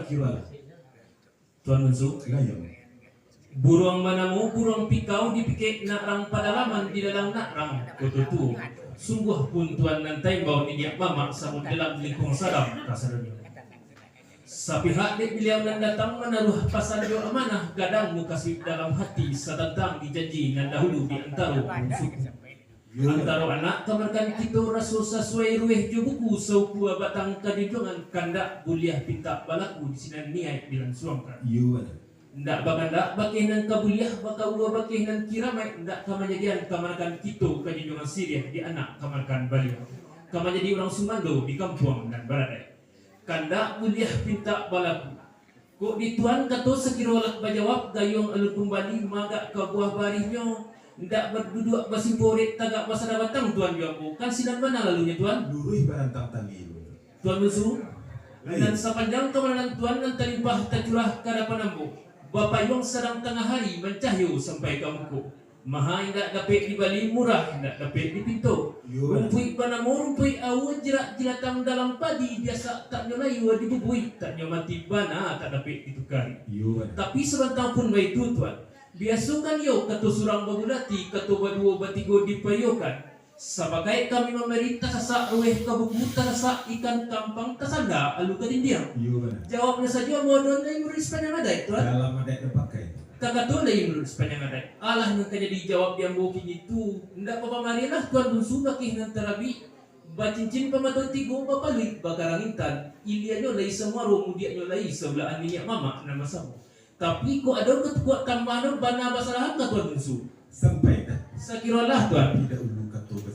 kirala. Tuan Bunsu, Gayam. buruang manamu, buruang pikau dipikik nak rang padalaman di dalam nak rang kututu. Sungguh pun Tuan nantai bau ni dia mama sabun dalam lingkung sadam kasarnya. Sapihak dek beliau nan datang menaruh pasal jo amanah gadang kasih dalam hati satantang dijanji nan dahulu di antara suku. Antara anak kamarkan kita rasul sesuai rueh jo buku sauku batang kadijungan kandak buliah pinta balaku di sinan niai bilang suangkan. Ndak baganda bakih nan kabuliah baka ua bakih nan kiramai ndak kamajadian kamarkan kita kadijungan Siriah di anak kamarkan baliau. Kamajadi orang Sumando di kampung dan baradai. Kandak buliah pinta balaku. Kok dituan kato sekirolak bajawab gayung alun kembali magak ke buah barinyo. Ndak berduduk basimporit tagak masa batang Tuan Joambo. Kan sinan mana lalunya Tuan? Luruh barantang tali. Tuan Bunsu. Dan sepanjang kemarahan Tuan nan talimpah tercurah kadapan ambo. Bapak Yong sedang tengah hari mencahyo sampai ke muka. Maha indak dapat di bali murah, indak dapat di pintu. Rumpui panamu, rumpui awu jerak jelatang dalam padi biasa tak nyolai wa dibubui, tak nyomati bana tak dapat ditukari. Tapi sebentar pun begitu Tuan. Biasa kan yo kata surang bagulati, kata badua batigo dipayokan. Sebagai kami memerintah sasak rueh kabubu terasa ikan kampang tersanda alu kadindiang. Jawabnya saja modon na imurus panyangadai Tuan. Dalam ada dipakai. Kagato na imurus panyangadai. Allah nang kanya dijawab yang boking itu. Ndak papamarilah Tuan Bunsu bakih nang terabi. Bacincin pamaton tigo bapalit bakarangintan. Ilianyo lay semua mudianyo lay sebelahan minyak mama nama samu. Tapi kok ada ketukuat tambahan bana basarahan ka Tuan Bunsu. Sampai dah. Sakiralah Tuan. Tidak